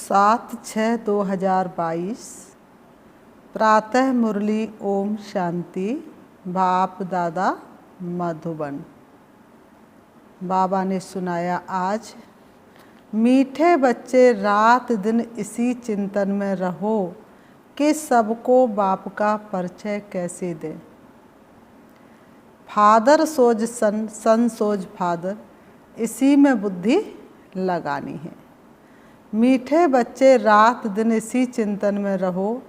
7/6/2022 प्रातः मुरली ओम शांति। बाप दादा मधुबन। बाबा ने सुनाया आज, मीठे बच्चे रात दिन इसी चिंतन में रहो कि सबको बाप का परिचय कैसे दें। फादर सोज सन, सन सोज फादर, इसी में बुद्धि लगानी है। मीठे बच्चे रात दिन इसी चिंतन में रहो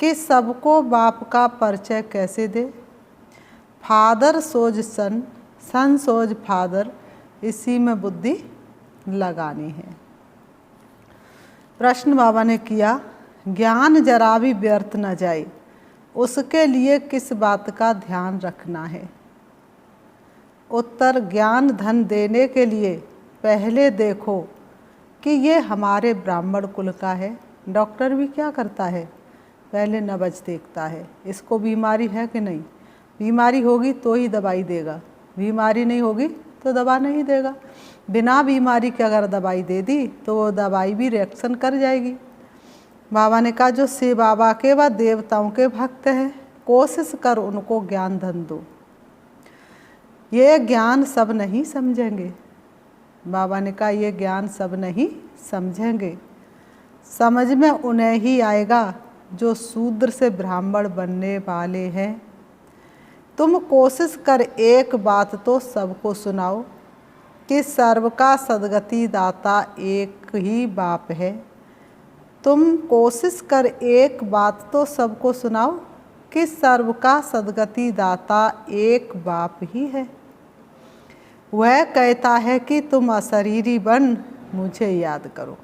कि सबको बाप का परिचय कैसे दे। फादर सोज सन, सन सोज फादर, इसी में बुद्धि लगानी है। प्रश्न बाबा ने किया, ज्ञान जरा भी व्यर्थ न जाए, उसके लिए किस बात का ध्यान रखना है। उत्तर, ज्ञान धन देने के लिए पहले देखो कि ये हमारे ब्राह्मण कुल का है। डॉक्टर भी क्या करता है, पहले नब्ज देखता है, इसको बीमारी है कि नहीं। बीमारी होगी तो ही दवाई देगा, बीमारी नहीं होगी तो दवा नहीं देगा। बिना बीमारी के अगर दवाई दे दी तो वो दवाई भी रिएक्शन कर जाएगी। बाबा ने कहा, जो शिव बाबा के व देवताओं के भक्त हैं, कोशिश कर उनको ज्ञान धन दो। ये ज्ञान सब नहीं समझेंगे। बाबा ने कहा, ये ज्ञान सब नहीं समझेंगे। समझ में उन्हें ही आएगा जो शूद्र से ब्राह्मण बनने वाले हैं। तुम कोशिश कर एक बात तो सबको सुनाओ कि सर्व का सद्गति दाता एक ही बाप है। तुम कोशिश कर एक बात तो सबको सुनाओ कि सर्व का सद्गति दाता एक बाप ही है। वह कहता है कि तुम अशरीरी बन मुझे याद करो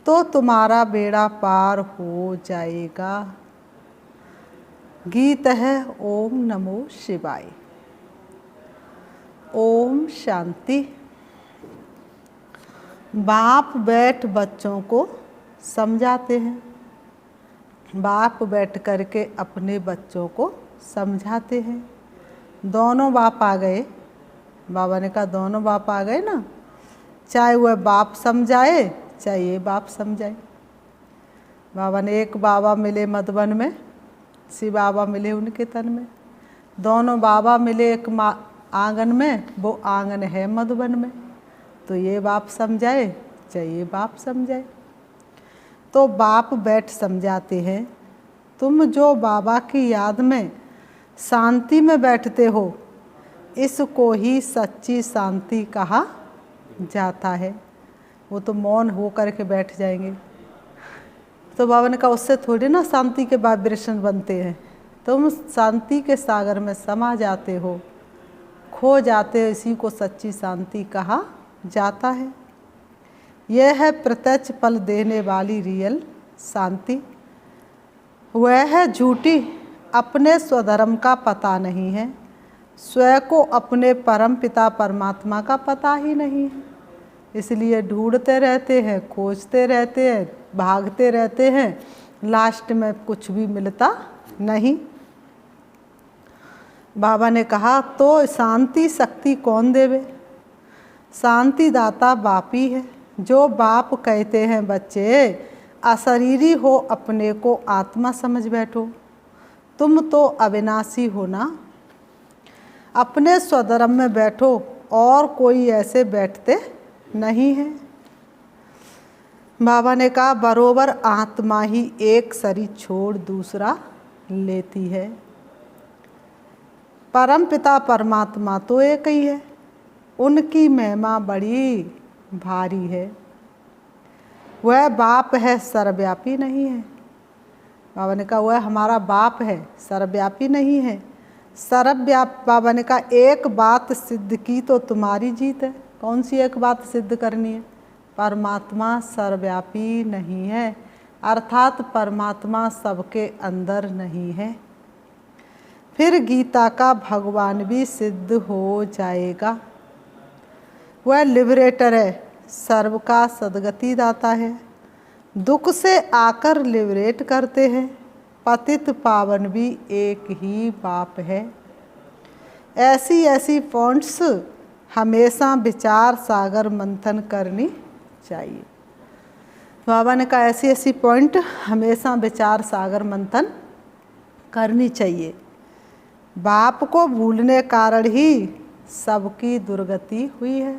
तो तुम्हारा बेड़ा पार हो जाएगा। गीत है ओम नमो शिवाय। ओम शांति। बाप बैठ बच्चों को समझाते हैं। बाप बैठ करके अपने बच्चों को समझाते हैं। दोनों बाप आ गए। बाबा ने कहा, दोनों बाप आ गए ना, चाहे वह बाप समझाए चाहे ये बाप समझाए। बाबा ने एक बाबा मिले मधुबन में, शिव बाबा मिले उनके तन में। दोनों बाबा मिले एक आंगन में, वो आंगन है मधुबन में। तो ये बाप समझाए चाहे ये बाप समझाए। तो बाप बैठ समझाते हैं, तुम जो बाबा की याद में शांति में बैठते हो, इसको ही सच्ची शांति कहा जाता है। वो तो मौन हो करके बैठ जाएंगे। तो बाबा ने कहा, उससे थोड़ी ना शांति के वाइब्रेशन बनते हैं। तुम शांति के सागर में समा जाते हो, खो जाते हो, इसी को सच्ची शांति कहा जाता है। यह है प्रत्यक्ष फल देने वाली रियल शांति। वह है झूठी, अपने स्वधर्म का पता नहीं है, स्वयं को अपने परम पिता परमात्मा का पता ही नहीं है। इसलिए ढूंढते रहते हैं, खोजते रहते हैं, भागते रहते हैं, लास्ट में कुछ भी मिलता नहीं। बाबा ने कहा, तो शांति शक्ति कौन देवे। शांति दाता बाप ही है। जो बाप कहते हैं, बच्चे अशरीरी हो, अपने को आत्मा समझ बैठो, तुम तो अविनाशी हो ना, अपने स्वधर्म में बैठो, और कोई ऐसे बैठते नहीं है। बाबा ने कहा, बरोबर आत्मा ही एक शरीर छोड़ दूसरा लेती है। परम पिता परमात्मा तो एक ही है, उनकी महिमा बड़ी भारी है। वह बाप है, सर्वव्यापी नहीं है। बाबा ने कहा, वह हमारा बाप है, सर्वव्यापी नहीं है। बाबा ने कहा, एक बात सिद्ध की तो तुम्हारी जीत है। कौन सी एक बात सिद्ध करनी है। परमात्मा सर्वव्यापी नहीं है, अर्थात परमात्मा सबके अंदर नहीं है। फिर गीता का भगवान भी सिद्ध हो जाएगा। वह लिबरेटर है, सर्व का सद्गति दाता है, दुख से आकर लिबरेट करते हैं। पतित पावन भी एक ही बाप है। ऐसी ऐसी पॉइंट्स हमेशा विचार सागर मंथन करनी चाहिए। बाबा ने कहा ऐसी ऐसी पॉइंट हमेशा विचार सागर मंथन करनी चाहिए। बाप को भूलने कारण ही सबकी दुर्गति हुई है।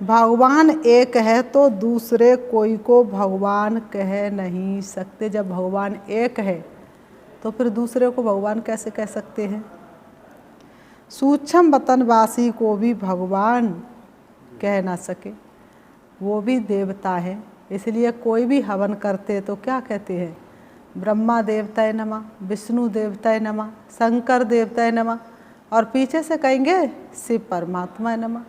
भगवान एक है तो दूसरे कोई को भगवान कह नहीं सकते। जब भगवान एक है तो फिर दूसरे को भगवान कैसे कह सकते हैं। सूक्ष्म वतनवासी को भी भगवान कह ना सके, वो भी देवता है। इसलिए कोई भी हवन करते तो क्या कहते हैं, ब्रह्मा देवताय नमः, विष्णु देवताय नमः, शंकर देवताय नमः, और पीछे से कहेंगे शिव परमात्मा नमः।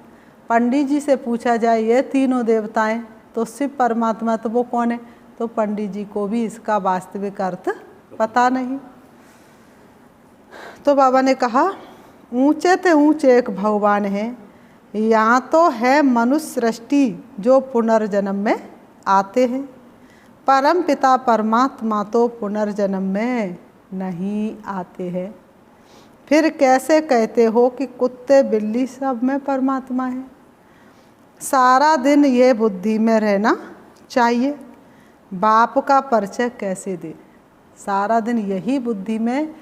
पंडित जी से पूछा जाए ये तीनों देवताएं तो शिव परमात्मा तो वो कौन है, तो पंडित जी को भी इसका वास्तविक अर्थ पता नहीं। तो बाबा ने कहा ऊंचे ते ऊंचे एक भगवान है, यहाँ तो है मनुष्य सृष्टि जो पुनर्जन्म में आते हैं। परम पिता परमात्मा तो पुनर्जन्म में नहीं आते हैं। फिर कैसे कहते हो कि कुत्ते बिल्ली सब में परमात्मा है। सारा दिन ये बुद्धि में रहना चाहिए। बाप का परिचय कैसे दे, सारा दिन यही बुद्धि में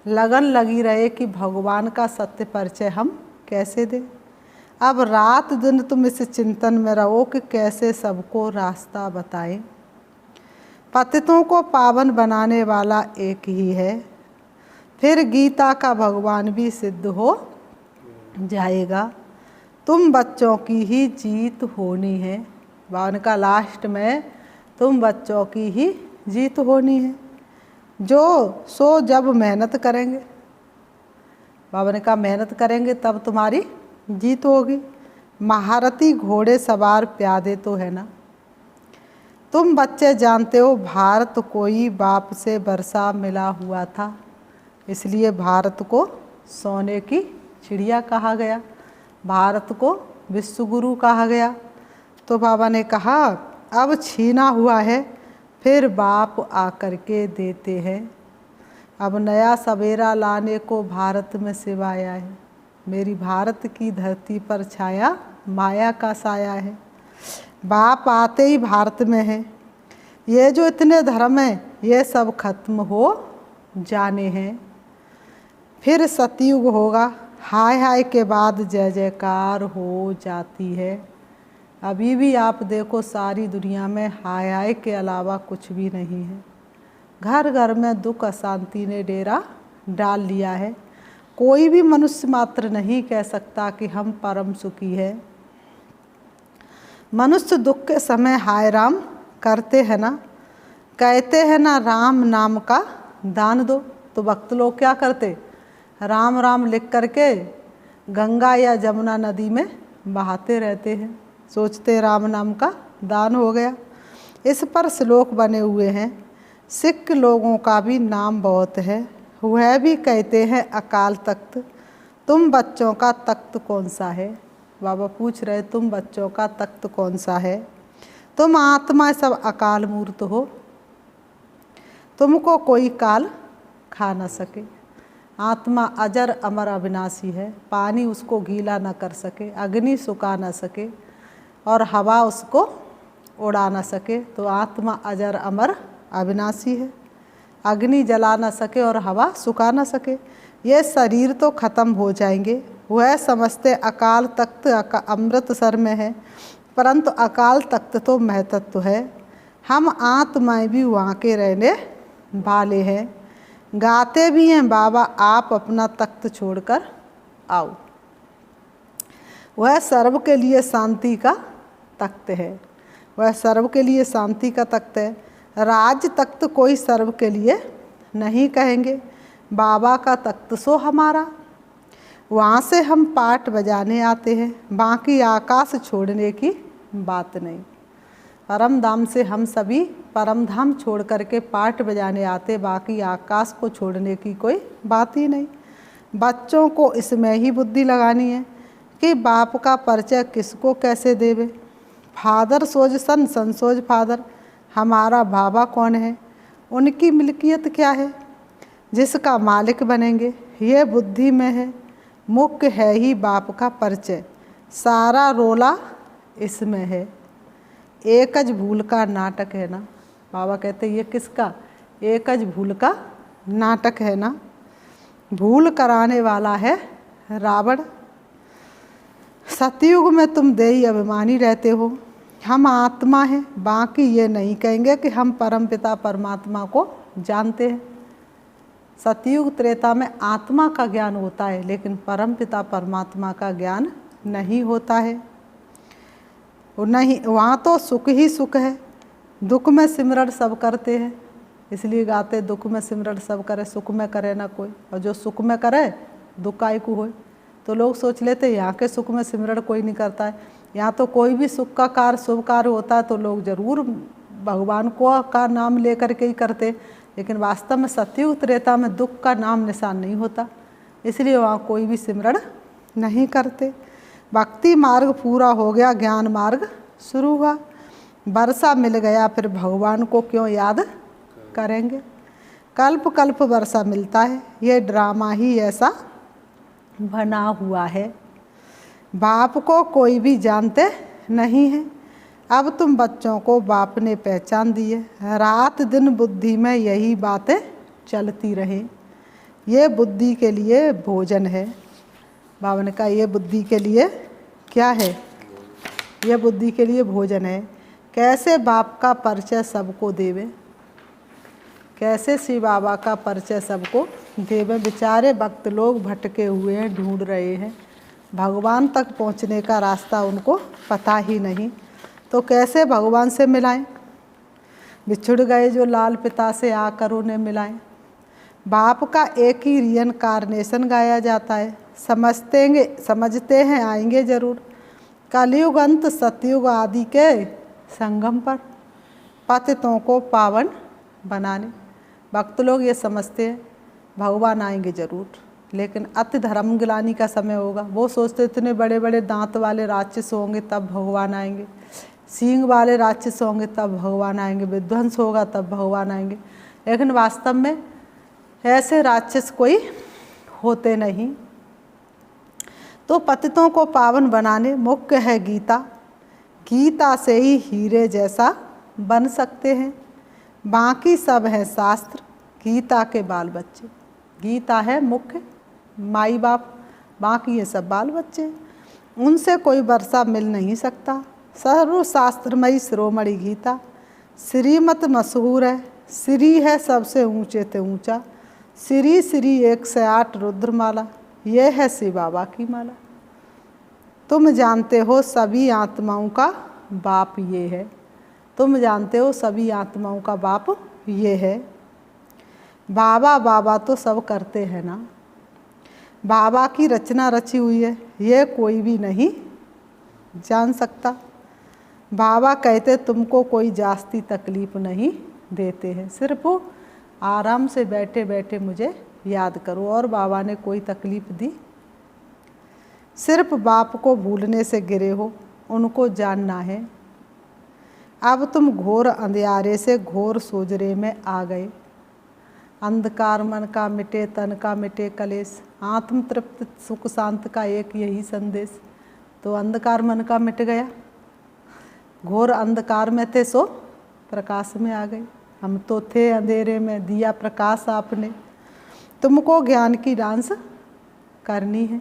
लगन लगी रहे कि भगवान का सत्य परिचय हम कैसे दें। अब रात दिन तुम इस चिंतन में रहो कि कैसे सबको रास्ता बताएं। पतितों को पावन बनाने वाला एक ही है, फिर गीता का भगवान भी सिद्ध हो जाएगा। तुम बच्चों की ही जीत होनी है। भगवान का लास्ट में तुम बच्चों की ही जीत होनी है। जो सो जब मेहनत करेंगे, बाबा ने कहा मेहनत करेंगे तब तुम्हारी जीत होगी। महारथी घोड़े सवार प्यादे तो है ना। तुम बच्चे जानते हो भारत को ही बाप से वर्षा मिला हुआ था, इसलिए भारत को सोने की चिड़िया कहा गया, भारत को विश्वगुरु कहा गया। तो बाबा ने कहा अब छीना हुआ है फिर बाप आकर के देते हैं। अब नया सवेरा लाने को भारत में शिव आया है। मेरी भारत की धरती पर छाया माया का साया है। बाप आते ही भारत में है। ये जो इतने धर्म हैं ये सब खत्म हो जाने हैं। फिर सतयुग होगा, हाय हाय के बाद जय जयकार हो जाती है। अभी भी आप देखो सारी दुनिया में हाय हाय के अलावा कुछ भी नहीं है। घर घर में दुख अशांति ने डेरा डाल लिया है। कोई भी मनुष्य मात्र नहीं कह सकता कि हम परम सुखी है। मनुष्य दुख के समय हाय राम करते हैं ना, कहते हैं ना राम नाम का दान दो। तो भक्त लोग क्या करते, राम राम लिख करके गंगा या जमुना नदी में बहाते रहते हैं, सोचते राम नाम का दान हो गया। इस पर श्लोक बने हुए हैं। सिख लोगों का भी नाम बहुत है, वह भी कहते हैं अकाल तख्त। तुम बच्चों का तख्त कौन सा है। बाबा पूछ रहे तुम बच्चों का तख्त कौन सा है। तुम आत्मा सब अकाल मूर्त हो, तुमको कोई काल खा न सके। आत्मा अजर अमर अविनाशी है। पानी उसको गीला न कर सके, अग्नि सुखा न सके और हवा उसको उड़ा न सके। तो आत्मा अजर अमर अविनाशी है। अग्नि जला न सके और हवा सुखा न सके। ये शरीर तो खत्म हो जाएंगे। वह समझते अकाल तख्त अमृतसर में है, परंतु अकाल तख्त तो महतत्व है। हम आत्माएं भी वहाँ के रहने वाले हैं। गाते भी हैं बाबा आप अपना तख्त छोड़कर आओ। वह सर्व के लिए शांति का तख्त है। वह सर्व के लिए शांति का तख्त है। राज तख्त कोई सर्व के लिए नहीं कहेंगे। बाबा का तख्त सो हमारा, वहाँ से हम पाठ बजाने आते हैं। बाकी आकाश छोड़ने की बात नहीं। परम धाम से हम सभी परम धाम छोड़ करके पाठ बजाने आते, बाकी आकाश को छोड़ने की कोई बात ही नहीं। बच्चों को इसमें ही बुद्धि लगानी है कि बाप का परिचय किसको कैसे देवे। फादर सोज सन, सन सोज फादर। हमारा बाबा कौन है, उनकी मिल्कियत क्या है, जिसका मालिक बनेंगे, ये बुद्धि में है। मुख्य है ही बाप का परिचय, सारा रोला इसमें है। एकज भूल का नाटक है ना। बाबा कहते ये किसका? एकज भूल का नाटक है ना। भूल कराने वाला है रावण। सतयुग में तुम देही अभिमानी रहते हो, हम आत्मा हैं, बाकी ये नहीं कहेंगे कि हम परमपिता परमात्मा को जानते हैं। सतयुग त्रेता में आत्मा का ज्ञान होता है, लेकिन परमपिता परमात्मा का ज्ञान नहीं होता है। वो नहीं, वहाँ तो सुख ही सुख है। दुख में सिमरण सब करते हैं, इसलिए गाते दुख में सिमरण सब करे, सुख में करे ना कोई। और जो सुख में करे दुख काहे को होए। तो लोग सोच लेते यहाँ के सुख में सिमरण कोई नहीं करता है। यहाँ तो कोई भी सुख का कार्य शुभ कार्य होता है तो लोग जरूर भगवान को का नाम लेकर के ही करते, लेकिन वास्तव में सतयुग त्रेता में दुख का नाम निशान नहीं होता, इसलिए वहाँ कोई भी सिमरण नहीं करते। भक्ति मार्ग पूरा हो गया, ज्ञान मार्ग शुरू हुआ। वर्षा मिल गया, फिर भगवान को क्यों याद करेंगे। कल्प कल्प वर्षा मिलता है, ये ड्रामा ही ऐसा बना हुआ है। बाप को कोई भी जानते नहीं है, अब तुम बच्चों को बाप ने पहचान दिए। रात दिन बुद्धि में यही बातें चलती रहे, ये बुद्धि के लिए भोजन है। बाबा ने कहा ये बुद्धि के लिए क्या है? ये बुद्धि के लिए भोजन है। कैसे बाप का परिचय सबको देवे, कैसे श्री बाबा का परिचय सबको देवे। बेचारे भक्त लोग भटके हुए हैं, ढूंढ रहे हैं, भगवान तक पहुंचने का रास्ता उनको पता ही नहीं, तो कैसे भगवान से मिलाएं। बिछुड़ गए जो लाल पिता से, आकर उन्हें मिलाएं। बाप का एक ही रियनकार्नेशन गाया जाता है, समझते हैं आएंगे जरूर। कलयुग अंत सतयुग आदि के संगम पर पतितों को पावन बनाने। भक्त लोग ये समझते हैं भगवान आएंगे जरूर, लेकिन अति धर्म गिलानी का समय होगा। वो सोचते इतने बड़े बड़े दांत वाले राक्षस होंगे तब भगवान आएंगे, सींग वाले राक्षस होंगे तब भगवान आएंगे, विध्वंस होगा तब भगवान आएंगे, लेकिन वास्तव में ऐसे राक्षस कोई होते नहीं। तो पतितों को पावन बनाने मुख्य है गीता। गीता से ही हीरे जैसा बन सकते हैं, बाकी सब है शास्त्र। गीता के बाल बच्चे, गीता है मुख्य माई बाप, बाकी ये सब बाल बच्चे, उनसे कोई वर्षा मिल नहीं सकता। सर्वशास्त्रमयी शिरोमणि गीता, श्रीमत मशहूर है, श्री है सबसे ऊंचे ते ऊंचा। श्री श्री 108 रुद्रमाला, ये है शिव बाबा की माला। तुम जानते हो सभी आत्माओं का बाप ये है, तुम जानते हो सभी आत्माओं का बाप ये है। बाबा बाबा तो सब करते हैं ना, बाबा की रचना रची हुई है, ये कोई भी नहीं जान सकता। बाबा कहते तुमको कोई जास्ती तकलीफ नहीं देते हैं, सिर्फ आराम से बैठे बैठे मुझे याद करो, और बाबा ने कोई तकलीफ दी? सिर्फ बाप को भूलने से गिरे हो, उनको जानना है। अब तुम घोर अंधियारे से घोर सोजरे में आ गए। अंधकार मन का मिटे, तन का मिटे कलेश, आत्म तृप्त सुख शांत का एक यही संदेश। तो अंधकार मन का मिट गया, घोर अंधकार में थे सो प्रकाश में आ गए। हम तो थे अंधेरे में, दिया प्रकाश आपने। तुमको ज्ञान की डांस करनी है।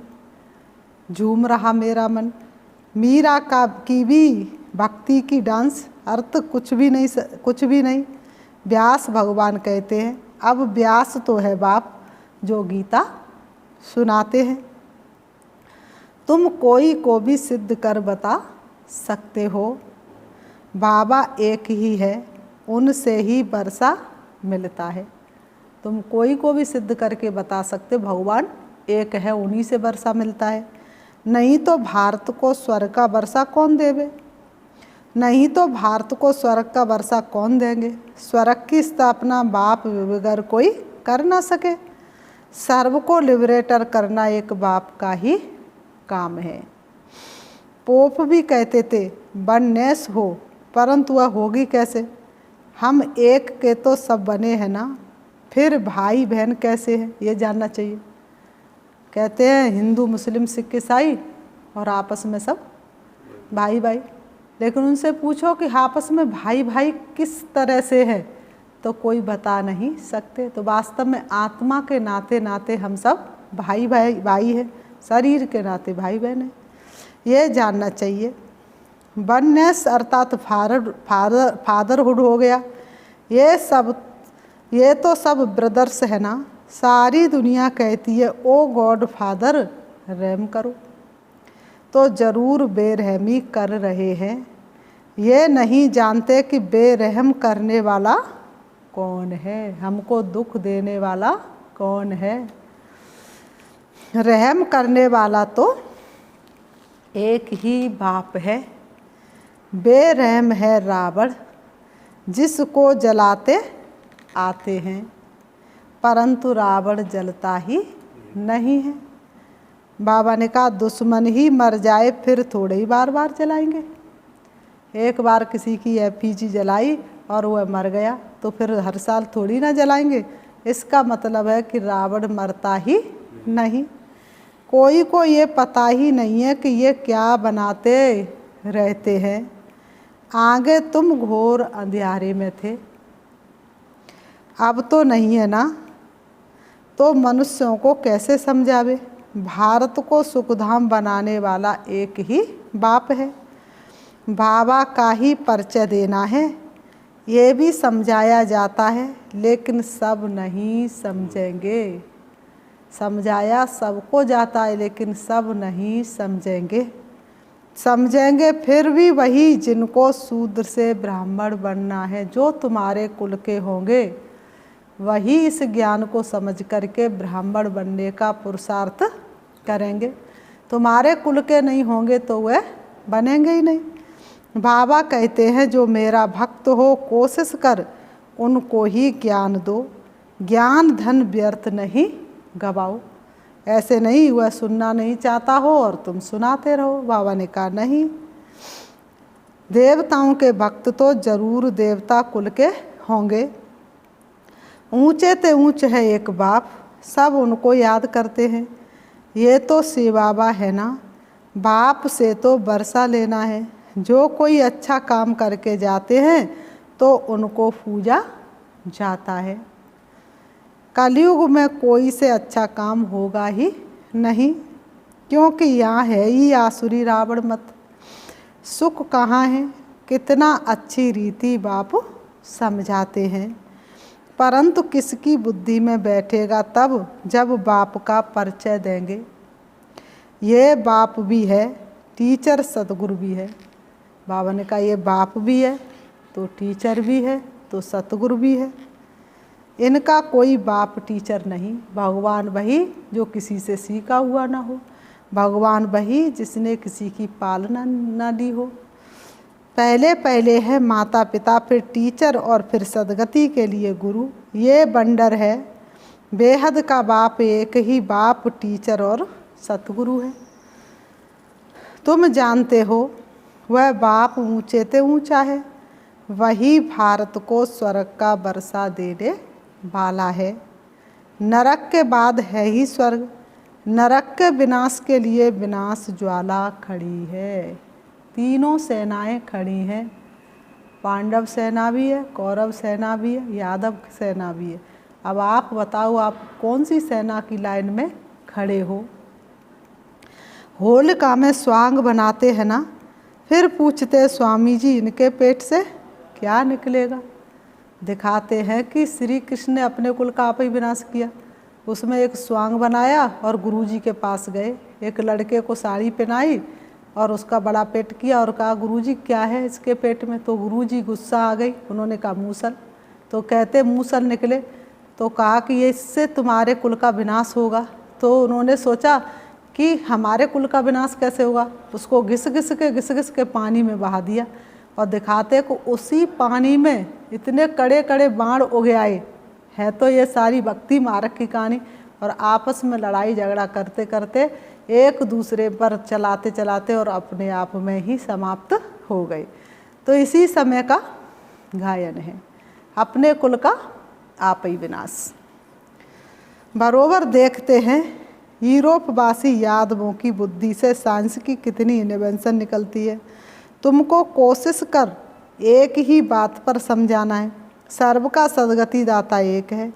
झूम रहा मेरा मन, मीरा का की भी भक्ति की डांस, अर्थ कुछ भी नहीं। व्यास भगवान कहते हैं, अब व्यास तो है बाप जो गीता सुनाते हैं। तुम कोई को भी सिद्ध कर बता सकते हो, बाबा एक ही है, उनसे ही वर्षा मिलता है। तुम कोई को भी सिद्ध करके बता सकते, भगवान एक है, उन्हीं से वर्षा मिलता है। नहीं तो भारत को स्वर्ग का वर्षा कौन देवे, नहीं तो भारत को स्वर्ग का वर्षा कौन देंगे। स्वर्ग की स्थापना बाप बगैर कोई कर ना सके। सर्व को लिबरेटर करना एक बाप का ही काम है। पोप भी कहते थे वननेस हो, परंतु वह होगी कैसे? हम एक के तो सब बने हैं ना, फिर भाई बहन कैसे हैं ये जानना चाहिए। कहते हैं हिंदू मुस्लिम सिख ईसाई और आपस में सब भाई भाई, लेकिन उनसे पूछो कि आपस में भाई भाई किस तरह से है तो कोई बता नहीं सकते। तो वास्तव में आत्मा के नाते नाते हम सब भाई भाई हैं, शरीर के नाते भाई बहन हैं, ये जानना चाहिए। वननेस अर्थात फादरहुड हो गया, ये तो सब ब्रदर्स है ना। सारी दुनिया कहती है ओ गॉड फादर रहम करो, तो ज़रूर बेरहमी कर रहे हैं। ये नहीं जानते कि बेरहम करने वाला कौन है, हमको दुख देने वाला कौन है। रहम करने वाला तो एक ही बाप है। बेरहम है रावण जिसको जलाते आते हैं, परंतु रावण जलता ही नहीं है। बाबा ने कहा दुश्मन ही मर जाए फिर थोड़े ही बार बार जलाएंगे। एक बार किसी की एफिजी जलाई और वह मर गया तो फिर हर साल थोड़ी ना जलाएंगे। इसका मतलब है कि रावण मरता ही नहीं। कोई को ये पता ही नहीं है कि ये क्या बनाते रहते हैं। आगे तुम घोर अंधियारे में थे, अब तो नहीं है ना, तो मनुष्यों को कैसे समझावे। भारत को सुखधाम बनाने वाला एक ही बाप है। बाबा का ही परिचय देना है, ये भी समझाया जाता है, लेकिन सब नहीं समझेंगे। समझाया सबको जाता है लेकिन सब नहीं समझेंगे। समझेंगे फिर भी वही जिनको शूद्र से ब्राह्मण बनना है। जो तुम्हारे कुल के होंगे वही इस ज्ञान को समझ करके ब्राह्मण बनने का पुरुषार्थ करेंगे। तुम्हारे कुल के नहीं होंगे तो वह बनेंगे ही नहीं। बाबा कहते हैं जो मेरा भक्त हो कोशिश कर उनको ही ज्ञान दो, ज्ञान धन व्यर्थ नहीं गवाओ। ऐसे नहीं वह सुनना नहीं चाहता हो और तुम सुनाते रहो। बाबा ने कहा नहीं, देवताओं के भक्त तो जरूर देवता कुल के होंगे। ऊंचे ते ऊंच है एक बाप, सब उनको याद करते हैं। ये तो शिव बाबा है ना, बाप से तो बरसा लेना है। जो कोई अच्छा काम करके जाते हैं तो उनको पूजा जाता है। कलयुग में कोई से अच्छा काम होगा ही नहीं, क्योंकि यहाँ है ही आसुरी रावण मत। सुख कहाँ है, कितना अच्छी रीति बाप समझाते हैं, परंतु किसकी बुद्धि में बैठेगा तब जब बाप का परिचय देंगे। ये बाप भी है, टीचर सतगुरु भी है। बाबा ने कहा ये बाप भी है तो टीचर भी है तो सतगुरु भी है। इनका कोई बाप टीचर नहीं। भगवान वही जो किसी से सीखा हुआ ना हो, भगवान वही जिसने किसी की पालना ना दी हो। पहले पहले है माता पिता, फिर टीचर और फिर सदगति के लिए गुरु। ये बंडर है, बेहद का बाप एक ही बाप टीचर और सतगुरु है। तुम जानते हो वह बाप ऊंचे ते ऊंचा है, वही भारत को स्वर्ग का बरसा देने वाला है। नरक के बाद है ही स्वर्ग। नरक के विनाश के लिए विनाश ज्वाला खड़ी है। तीनों सेनाएं खड़ी हैं, पांडव सेना भी है, कौरव सेना भी है, यादव सेना भी है। अब आप बताओ आप कौन सी सेना की लाइन में खड़े हो। होलिका में स्वांग बनाते हैं ना, फिर पूछते स्वामी जी इनके पेट से क्या निकलेगा। दिखाते हैं कि श्री कृष्ण ने अपने कुल का आप ही विनाश किया। उसमें एक स्वांग बनाया और गुरुजी के पास गए, एक लड़के को साड़ी पहनाई और उसका बड़ा पेट किया और कहा गुरुजी क्या है इसके पेट में। तो गुरुजी गुस्सा आ गई, उन्होंने कहा मूसल। तो कहते मूसल निकले, तो कहा कि ये इससे तुम्हारे कुल का विनाश होगा। तो उन्होंने सोचा कि हमारे कुल का विनाश कैसे होगा। उसको घिस घिस के पानी में बहा दिया और दिखाते को उसी पानी में इतने कड़े कड़े बाण उगे आए हैं। तो ये सारी भक्ति मार्ग की कहानी, और आपस में लड़ाई झगड़ा करते करते एक दूसरे पर चलाते चलाते और अपने आप में ही समाप्त हो गए। तो इसी समय का गायन है, अपने कुल का आप ही विनाश। बरोबर देखते हैं यूरोपवासी यादवों की बुद्धि से साइंस की कितनी इन्वेंशन निकलती है। तुमको कोशिश कर एक ही बात पर समझाना है, सर्व का सदगति दाता एक है।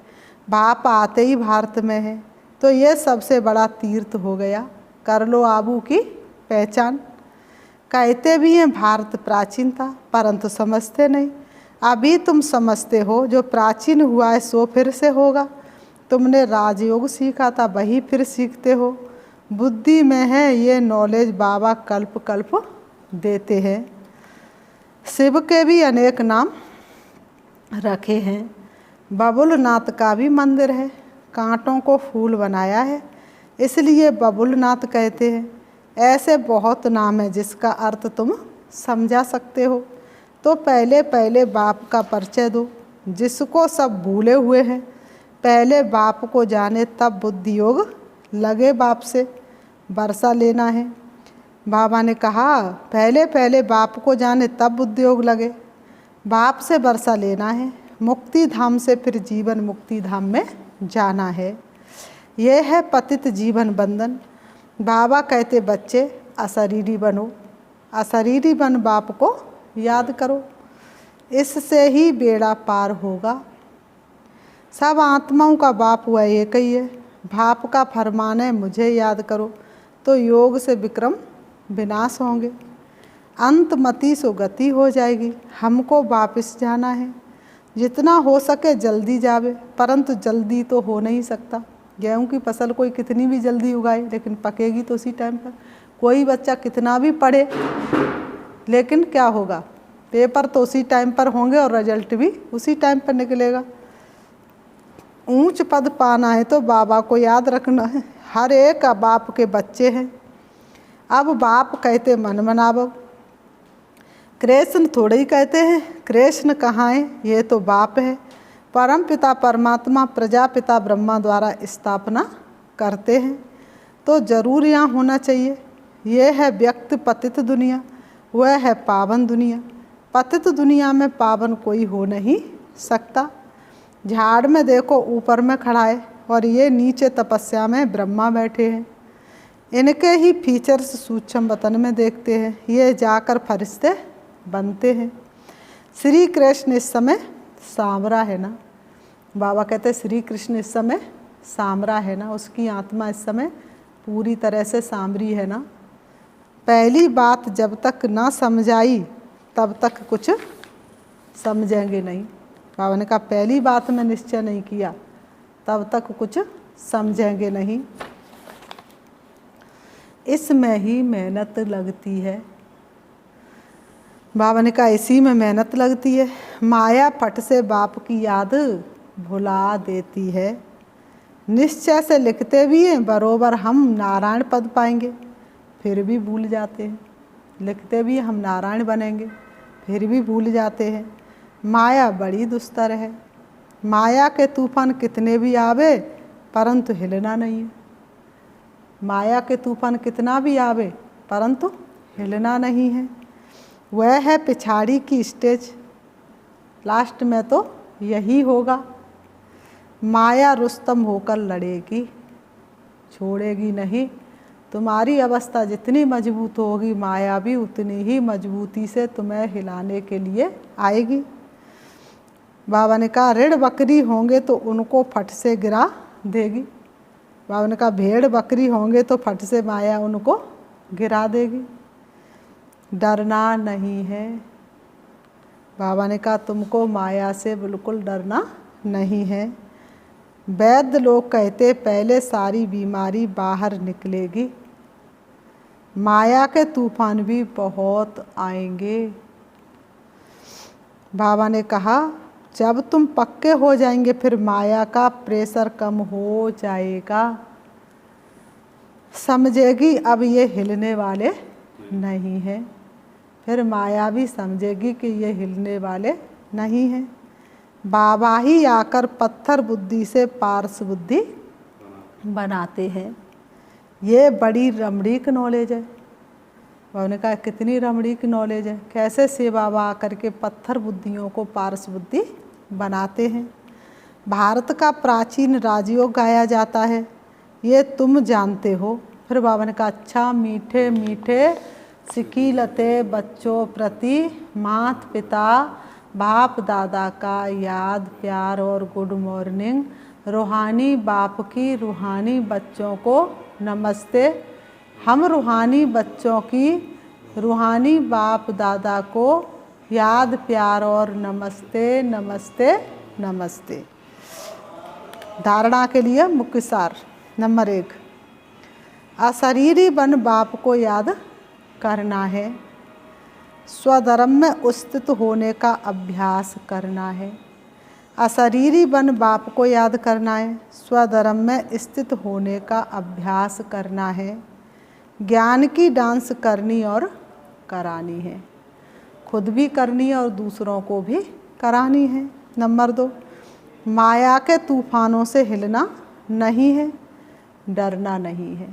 बाप आते ही भारत में है तो ये सबसे बड़ा तीर्थ हो गया, कर लो आबू की पहचान। कहते भी हैं भारत प्राचीन था, परंतु समझते नहीं। अभी तुम समझते हो, जो प्राचीन हुआ है सो फिर से होगा। तुमने राजयोग सीखा था, वही फिर सीखते हो। बुद्धि में है ये नॉलेज, बाबा कल्प कल्प देते हैं। शिव के भी अनेक नाम रखे हैं, बबुलनाथ का भी मंदिर है, कांटों को फूल बनाया है इसलिए बबुलनाथ कहते हैं। ऐसे बहुत नाम है जिसका अर्थ तुम समझा सकते हो। तो पहले पहले बाप का परिचय दो, जिसको सब भूले हुए हैं। पहले बाप को जाने तब बुद्धि योग लगे, बाप से वर्षा लेना है। बाबा ने कहा पहले पहले बाप को जाने तब बुद्धि योग लगे, बाप से वर्षा लेना है। मुक्ति धाम से फिर जीवन मुक्ति धाम में जाना है। यह है पतित जीवन बंधन। बाबा कहते बच्चे अशरीरी बनो, अशरीरी बन बाप को याद करो, इससे ही बेड़ा पार होगा। सब आत्माओं का बाप हुआ एक ही है। बाप का फरमान है मुझे याद करो, तो योग से विक्रम विनाश होंगे, अंतमति सो गति हो जाएगी। हमको वापस जाना है, जितना हो सके जल्दी जावे, परंतु जल्दी तो हो नहीं सकता। गेहूं की फसल कोई कितनी भी जल्दी उगाए लेकिन पकेगी तो उसी टाइम पर। कोई बच्चा कितना भी पढ़े लेकिन क्या होगा, पेपर तो उसी टाइम पर होंगे और रिजल्ट भी उसी टाइम पर निकलेगा। ऊंच पद पाना है तो बाबा को याद रखना है। हर एक बाप के बच्चे हैं। अब बाप कहते मन मनावो, कृष्ण थोड़े ही कहते हैं। कृष्ण कहाँ है, ये तो बाप है। परम पिता परमात्मा प्रजापिता ब्रह्मा द्वारा स्थापना करते हैं, तो जरूर यहाँ होना चाहिए। यह है व्यक्त पतित दुनिया, वह है पावन दुनिया। पतित दुनिया में पावन कोई हो नहीं सकता। झाड़ में देखो ऊपर में खड़ा है और ये नीचे तपस्या में ब्रह्मा बैठे हैं। इनके ही फीचर्स सूक्ष्म वतन में देखते हैं, ये जाकर फरिश्ते बनते हैं। श्री कृष्ण इस समय सांवरा है ना, बाबा कहते हैं श्री कृष्ण इस समय सांवरा है ना, उसकी आत्मा इस समय पूरी तरह से सांवरी है ना। पहली बात जब तक ना समझाई तब तक कुछ समझेंगे नहीं। बाबा ने कहा पहली बात में निश्चय नहीं किया तब तक कुछ समझेंगे नहीं। इसमें ही मेहनत लगती है। बाबा ने कहा इसी में मेहनत लगती है। माया फट से बाप की याद भुला देती है। निश्चय से लिखते भी हैं बरोबर हम नारायण पद पाएंगे, फिर भी भूल जाते हैं। लिखते भी हम नारायण बनेंगे, फिर भी भूल जाते हैं। माया बड़ी दुस्तर है। माया के तूफान कितने भी आवे परंतु हिलना नहीं है। माया के तूफान कितना भी आवे परंतु हिलना नहीं है। वह है पिछाड़ी की स्टेज, लास्ट में तो यही होगा। माया रुस्तम होकर लड़ेगी, छोड़ेगी नहीं। तुम्हारी अवस्था जितनी मजबूत होगी माया भी उतनी ही मजबूती से तुम्हें हिलाने के लिए आएगी। बाबा ने कहा ऋण बकरी होंगे तो उनको फट से गिरा देगी। बाबा ने कहा भेड़ बकरी होंगे तो फट से माया उनको गिरा देगी। डरना नहीं है। बाबा ने कहा तुमको माया से बिल्कुल डरना नहीं है। वैद्य लोग कहते पहले सारी बीमारी बाहर निकलेगी। माया के तूफान भी बहुत आएंगे। बाबा ने कहा जब तुम पक्के हो जाएंगे फिर माया का प्रेशर कम हो जाएगा। समझेगी अब ये हिलने वाले नहीं हैं। फिर माया भी समझेगी कि ये हिलने वाले नहीं हैं। बाबा ही आकर पत्थर बुद्धि से पारस बुद्धि बनाते हैं। ये बड़ी रमणीक नॉलेज है। बाबा ने कहा कितनी रमणीक नॉलेज है, कैसे से बाबा आकर के पत्थर बुद्धियों को पारस बुद्धि बनाते हैं। भारत का प्राचीन राजयोग गाया जाता है, ये तुम जानते हो। फिर बाबा ने कहा अच्छा मीठे मीठे सिकीलते बच्चों प्रति माता पिता बाप दादा का याद प्यार और गुड मॉर्निंग। रूहानी बाप की रूहानी बच्चों को नमस्ते। हम रूहानी बच्चों की रूहानी बाप दादा को याद प्यार और नमस्ते नमस्ते नमस्ते। धारणा के लिए मुख्य सार। नंबर 1, अशरीरी बन बाप को याद करना है। स्वधर्म में स्थित होने का अभ्यास करना है। अशरीरी बन बाप को याद करना है। स्वधर्म में स्थित होने का अभ्यास करना है। ज्ञान की डांस करनी और करानी है। खुद भी करनी है और दूसरों को भी करानी है। नंबर 2, माया के तूफानों से हिलना नहीं है, डरना नहीं है।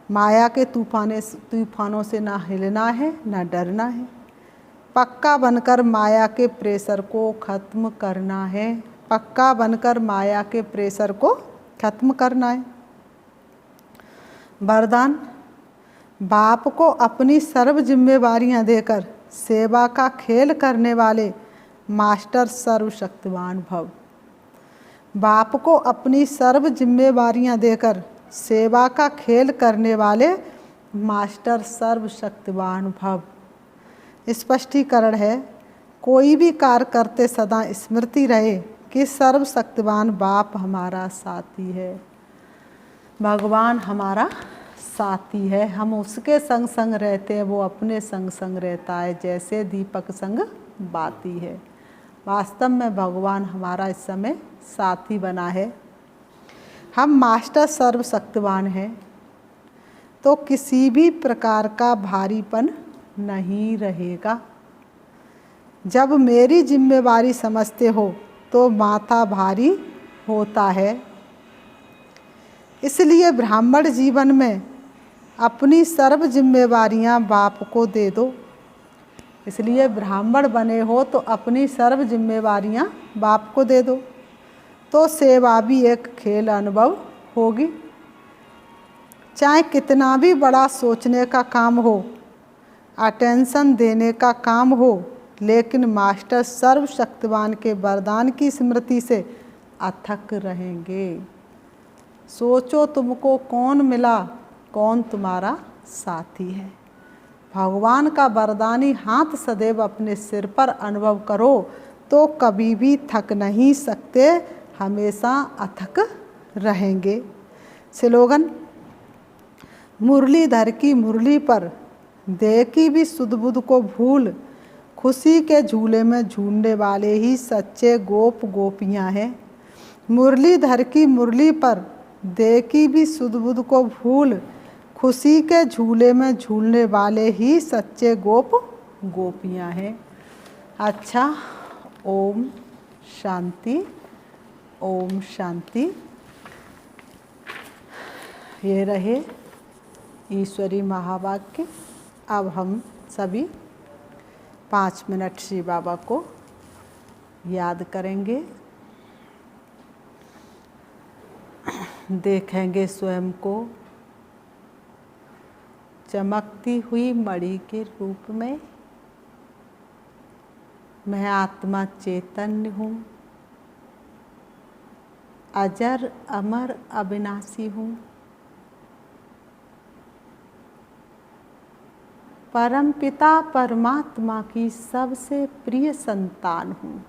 माया के तूफानों से ना हिलना है ना डरना है। पक्का बनकर माया के प्रेशर को ख़त्म करना है। पक्का बनकर माया के प्रेशर को ख़त्म करना है। वरदान, बाप को अपनी सर्व जिम्मेवारियां देकर सेवा का खेल करने वाले मास्टर सर्वशक्तिवान भव। बाप को अपनी सर्व जिम्मेवारियां देकर सेवा का खेल करने वाले मास्टर सर्वशक्तिवान भव। स्पष्टीकरण है, कोई भी कार्य करते सदा स्मृति रहे कि सर्वशक्तिवान बाप हमारा साथी है। भगवान हमारा साथी है, हम उसके संग संग रहते हैं, वो अपने संग संग रहता है। जैसे दीपक संग बाती है। वास्तव में भगवान हमारा इस समय साथी बना है। हम मास्टर सर्वशक्तिवान हैं तो किसी भी प्रकार का भारीपन नहीं रहेगा। जब मेरी जिम्मेवारी समझते हो तो माथा भारी होता है। इसलिए ब्राह्मण जीवन में अपनी सर्व जिम्मेवारियां बाप को दे दो। इसलिए ब्राह्मण बने हो तो अपनी सर्व जिम्मेवारियां बाप को दे दो, तो सेवा भी एक खेल अनुभव होगी। चाहे कितना भी बड़ा सोचने का काम हो, अटेंशन देने का काम हो, लेकिन मास्टर सर्वशक्तिवान के वरदान की स्मृति से अथक रहेंगे। सोचो तुमको कौन मिला, कौन तुम्हारा साथी है। भगवान का वरदानी हाथ सदैव अपने सिर पर अनुभव करो तो कभी भी थक नहीं सकते, हमेशा अथक रहेंगे। स्लोगन, मुरलीधर की मुरली पर देह की भी सुध बुध को भूल, खुशी के झूले में झूलने वाले ही सच्चे गोप गोपियाँ हैं। मुरलीधर की मुरली पर देह की भी सुध बुध को भूल, खुशी के झूले में झूलने वाले ही सच्चे गोप गोपियाँ हैं। अच्छा, ओम शांति, ओम शांति। ये रहे ईश्वरी महावाक्य। अब हम सभी 5 मिनट श्री बाबा को याद करेंगे, देखेंगे स्वयं को चमकती हुई मणि के रूप में। मैं आत्मा चैतन्य हूँ, अजर अमर अविनाशी हूँ, परमपिता परमात्मा की सबसे प्रिय संतान हूँ।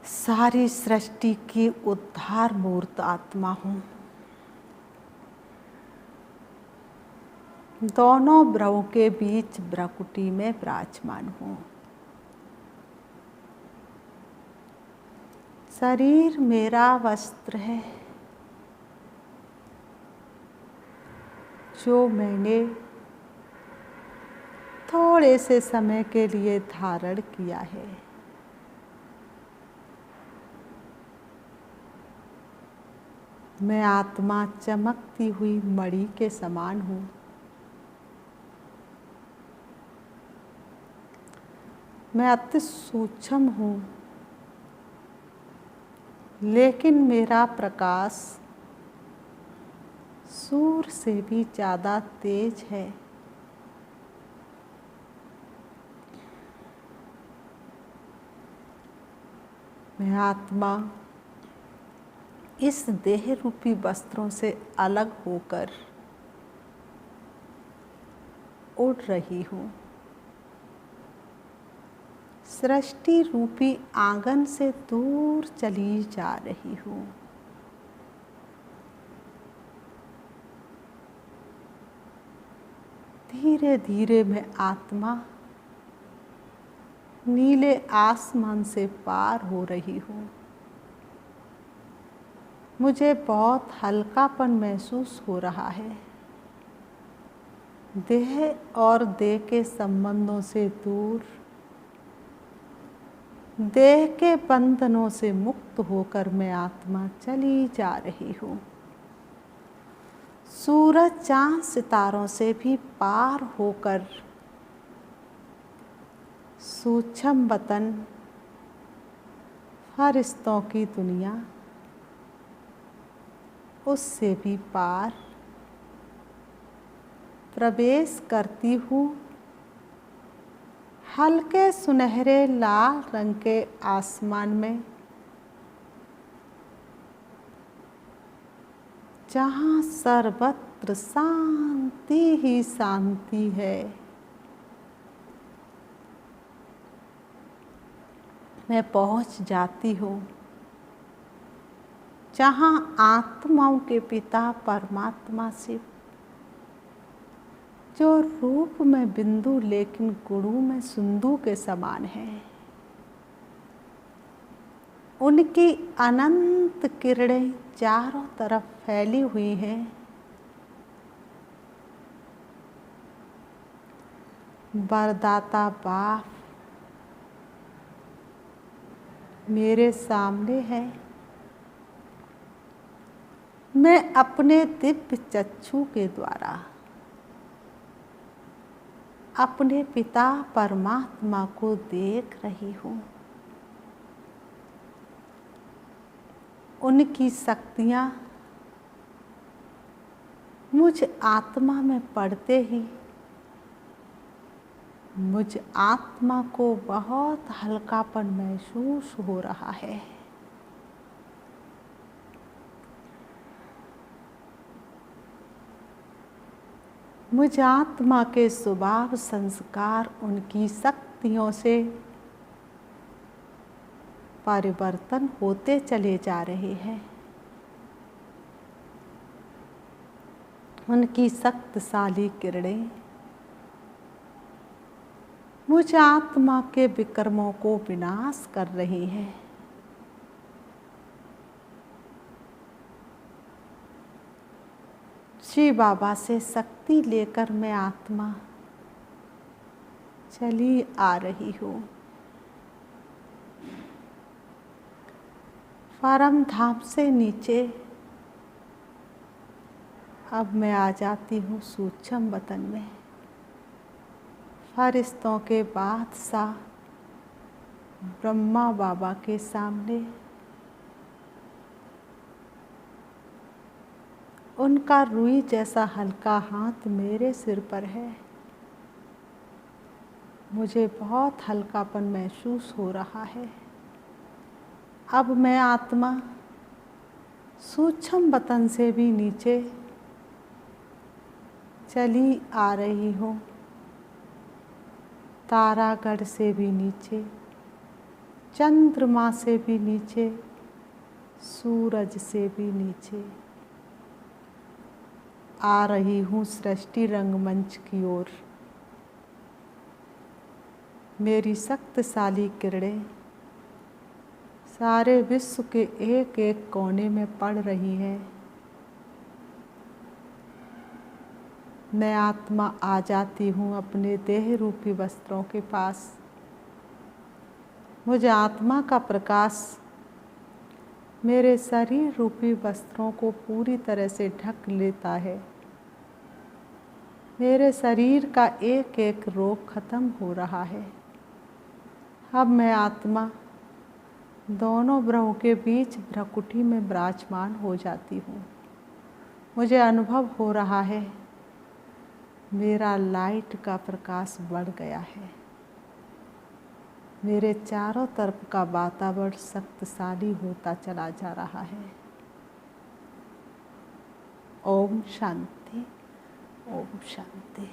सारी सृष्टि की उद्धार मूर्त आत्मा हूँ। दोनों भ्रवों के बीच भ्रकुटी में विराजमान हूँ। शरीर मेरा वस्त्र है जो मैंने थोड़े से समय के लिए धारण किया है। मैं आत्मा चमकती हुई मणि के समान हूँ। मैं अति सूक्ष्म हूँ, लेकिन मेरा प्रकाश सूर से भी ज़्यादा तेज है। मैं आत्मा इस देह रूपी वस्त्रों से अलग होकर उड़ रही हूँ। सृष्टि रूपी आंगन से दूर चली जा रही हूँ। धीरे धीरे मैं आत्मा नीले आसमान से पार हो रही हूँ। मुझे बहुत हल्कापन महसूस हो रहा है। देह और देह के संबंधों से दूर, देह के बंधनों से मुक्त होकर मैं आत्मा चली जा रही हूँ। सूरज चांद सितारों से भी पार होकर सूक्ष्म वतन फरिश्तों की दुनिया, उससे भी पार प्रवेश करती हूँ। हल्के सुनहरे लाल रंग के आसमान में, जहाँ सर्वत्र शांति ही शांति है। मैं पहुँच जाती हूँ जहाँ आत्माओं के पिता परमात्मा शिव, जो रूप में बिंदु लेकिन गुणों में सिंधु के समान है, उनकी अनंत किरणें चारों तरफ फैली हुई हैं। वरदाता बाप मेरे सामने है। मैं अपने दिव्य चक्षु के द्वारा अपने पिता परमात्मा को देख रही हूँ। उनकी शक्तियाँ मुझ आत्मा में पड़ते ही मुझ आत्मा को बहुत हल्कापन महसूस हो रहा है। मुझ आत्मा के स्वभाव संस्कार उनकी शक्तियों से परिवर्तन होते चले जा रहे हैं। उनकी शक्तिशाली किरणें मुझ आत्मा के विकर्मों को विनाश कर रही हैं। श्री बाबा से शक्ति लेकर मैं आत्मा चली आ रही हूँ। परम धाम से नीचे अब मैं आ जाती हूँ सूक्ष्म वतन में। फरिश्तों के बादशाह ब्रह्मा बाबा के सामने उनका रुई जैसा हल्का हाथ मेरे सिर पर है। मुझे बहुत हल्कापन महसूस हो रहा है। अब मैं आत्मा सूक्ष्म वतन से भी नीचे चली आ रही हूँ। तारागढ़ से भी नीचे, चंद्रमा से भी नीचे, सूरज से भी नीचे आ रही हूँ सृष्टि रंगमंच की ओर। मेरी शक्तिशाली किरणें सारे विश्व के एक एक कोने में पड़ रही हैं। मैं आत्मा आ जाती हूँ अपने देह रूपी वस्त्रों के पास। मुझे आत्मा का प्रकाश मेरे शरीर रूपी वस्त्रों को पूरी तरह से ढक लेता है। मेरे शरीर का एक एक रोग खत्म हो रहा है। अब मैं आत्मा दोनों ब्रहों के बीच भ्रकुटी में विराजमान हो जाती हूँ। मुझे अनुभव हो रहा है मेरा लाइट का प्रकाश बढ़ गया है। मेरे चारों तरफ का वातावरण शक्तिशाली होता चला जा रहा है। ओम शांति, ओम शांति।